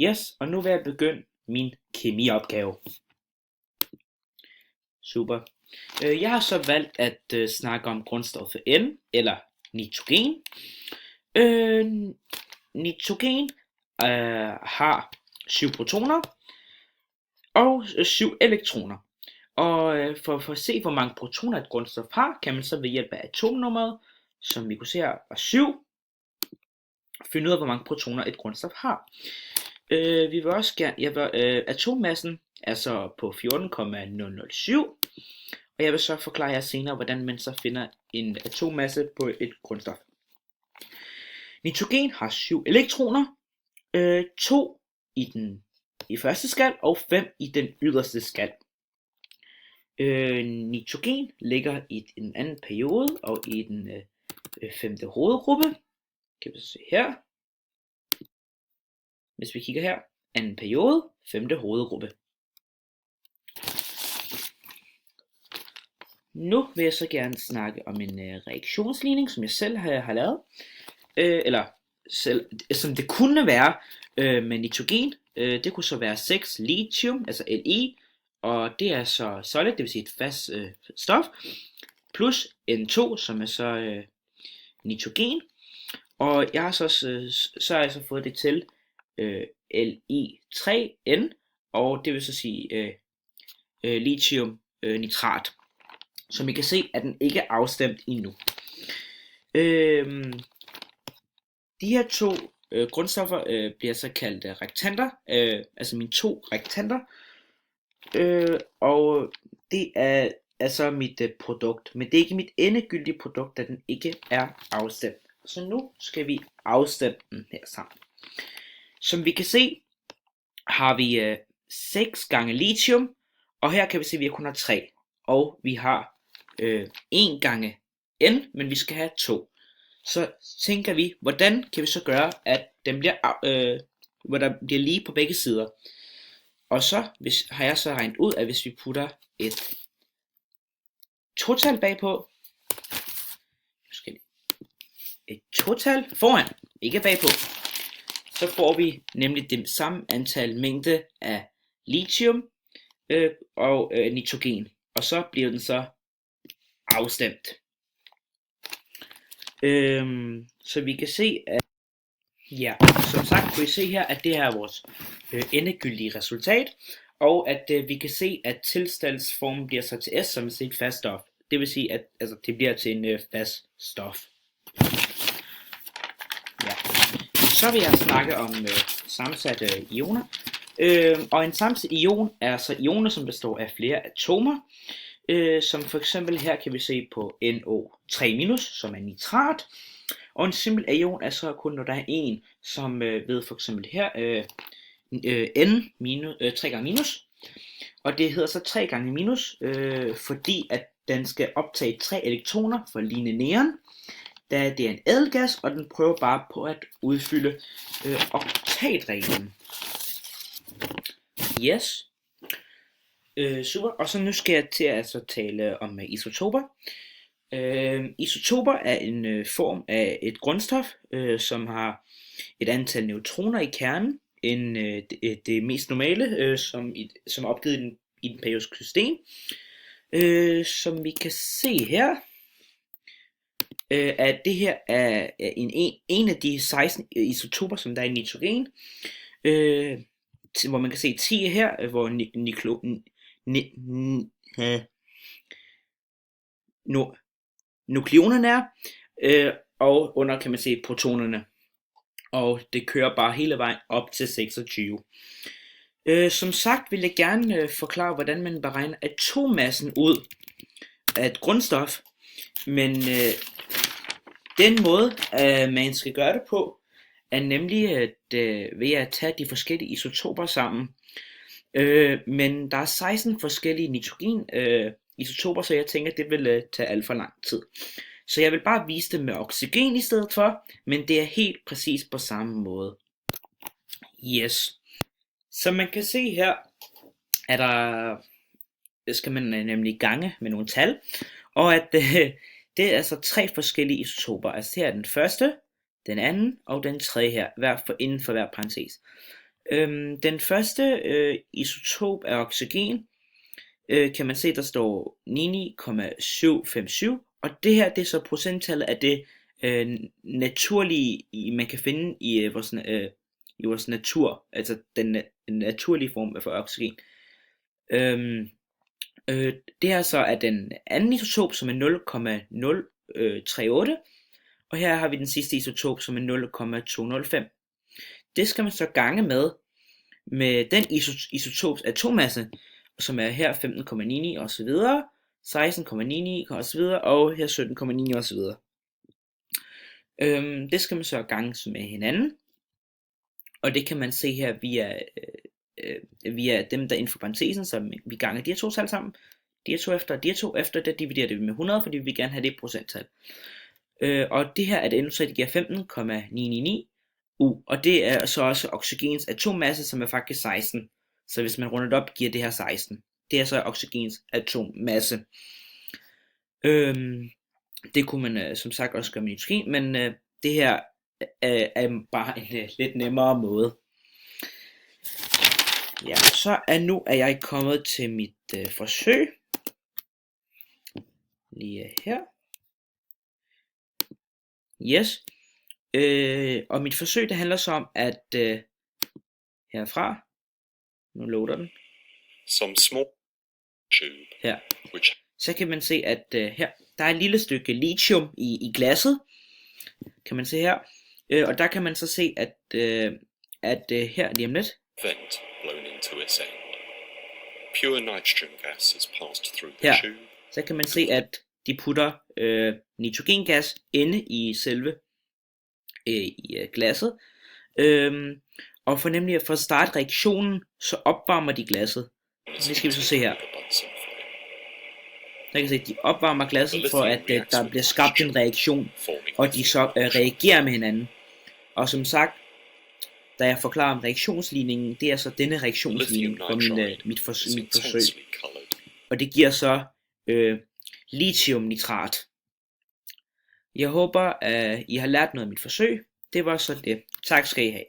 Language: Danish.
Yes, og nu vil jeg begynde min kemiopgave. Super. Jeg har så valgt at snakke om grundstoffet N, eller nitrogen. Nitrogen har 7 protoner og 7 elektroner. Og for at se, hvor mange protoner et grundstof har, kan man så ved hjælp af atomnummeret, som vi kunne se her, var 7, finde ud af, hvor mange protoner et grundstof har. Vi vil også gerne, atommassen er så på 14,007, og jeg vil så forklare jer senere, hvordan man så finder en atommasse på et grundstof. Nitrogen har 7 elektroner, 2 i første skal og 5 i den yderste skal. Nitrogen ligger i den anden periode og i den 5. hovedgruppe. Kan vi se her. Hvis vi kigger her, anden periode, 5. hovedgruppe. Nu vil jeg så gerne snakke om en reaktionsligning, som jeg selv har lavet. Som det kunne være med nitrogen. Det kunne så være 6 lithium, altså Li, og det er så solid, det vil sige et fast stof, plus N2, som er så nitrogen. Og jeg har så har jeg så fået det til Li3N, og det vil så sige lithium nitrat. Som I kan se, er den ikke afstemt endnu. De her to grundstoffer bliver så kaldt rektanter, altså mine 2 rektanter. Og det er altså mit produkt, men det er ikke mit endegyldige produkt, da den ikke er afstemt. Så nu skal vi afstemme den her sammen. Som vi kan se, har vi 6 gange lithium, og her kan vi se, at vi kun har 3. Og vi har 1 gange N, men vi skal have 2. Så tænker vi, hvordan kan vi så gøre, at den bliver, hvor der bliver lige på begge sider. Og så har jeg så regnet ud, at hvis vi putter et total bagpå, et total foran, ikke bagpå, så får vi nemlig det samme antal mængde af lithium og nitrogen. Og så bliver den så afstemt. Så vi kan se, at ja, som sagt kan I se her, at det her er vores endegyldige resultat, og at vi kan se, at tilstandsformen bliver så til S, som er et fast stof. Det vil sige, at det bliver til en fast stof. Ja. Så vil jeg snakke om sammensatte ioner. Og en sammensat ion er så ioner, som består af flere atomer. Som for eksempel her kan vi se på NO3-, som er nitrat. Og en simpel ion er så kun, når der er en, som ved for eksempel her N 3 gange minus. Og det hedder så 3 gange minus, fordi at den skal optage 3 elektroner for at ligne neon, da det er en ædelgas, og den prøver bare på at udfylde oktatreglen. Yes. Super, og så nu skal jeg til at tale om isotoper. Isotoper er en form af et grundstof, som har et antal neutroner i kernen end det mest normale, som er opgivet i den periodiske system. Som vi kan se her, at det her er en af de 16 isotoper, som der er i nitrogen, hvor man kan se 10 her, hvor nukleonerne er, og under kan man se protonerne, og det kører bare hele vejen op til 26. Som sagt vil jeg gerne forklare, hvordan man beregner atommassen ud af et grundstof, men den måde man skal gøre det på, er nemlig ved at tage de forskellige isotoper sammen. Men der er 16 forskellige nitrogen isotoper, så jeg tænker, at det vil tage alt for lang tid. Så jeg vil bare vise det med oxygen i stedet for, men det er helt præcis på samme måde. Yes. Som man kan se her, skal man nemlig gange med nogle tal, og at det er altså 3 forskellige isotoper. Altså her er den første, den anden og den tredje her, inden for hver parentes. Den første isotop af oxygen, kan man se, der står 99,757, og det her, det er så procenttallet af det naturlige, man kan finde i vores natur, altså den naturlige form for oxygen. Det her så er den anden isotop, som er 0,038, og her har vi den sidste isotop, som er 0,205. Det skal man så gange med den isotops atommasse, som er her 15,99 og så videre, 16,99 og så videre, og her 17,99 og så videre. Det skal man så gange med hinanden, og det kan man se her via dem der inden for parentesen, så vi ganger de her to tal sammen, de her to efter, der dividerer det med 100, fordi vi vil gerne have det procenttal. Og det her er det endnu, så det giver 15,999 og det er så også oxygens atommasse, som er faktisk 16. Så hvis man runder det op, giver det her 16. Det er så oxygens atommasse. Det kunne man som sagt også gøre med nitrogen, men det her er bare en lidt nemmere måde. Ja, så nu er jeg kommet til mit forsøg. Lige her. Yes. Og mit forsøg, det handler så om, at herfra, nu loader den, some small tube, her, which så kan man se, at her, der er et lille stykke lithium i glasset, kan man se her, og der kan man så se, at her lige om lidt, vent blown into its end. Pure nitrogen gas is passed through the her, tube. så kan man se, at de putter nitrogengas inde i selve i glasset, og for nemlig at starte reaktionen, så opvarmer de glasset. Det skal vi så se her. Der kan se, at de opvarmer glasset for at der bliver skabt en reaktion, og de så reagerer med hinanden. Og som sagt, da jeg forklarer om reaktionsligningen, det er så denne reaktionsligning for mit forsøg. Og det giver så lithiumnitrat. Jeg håber, at I har lært noget af mit forsøg. Det var så det. Tak skal I have.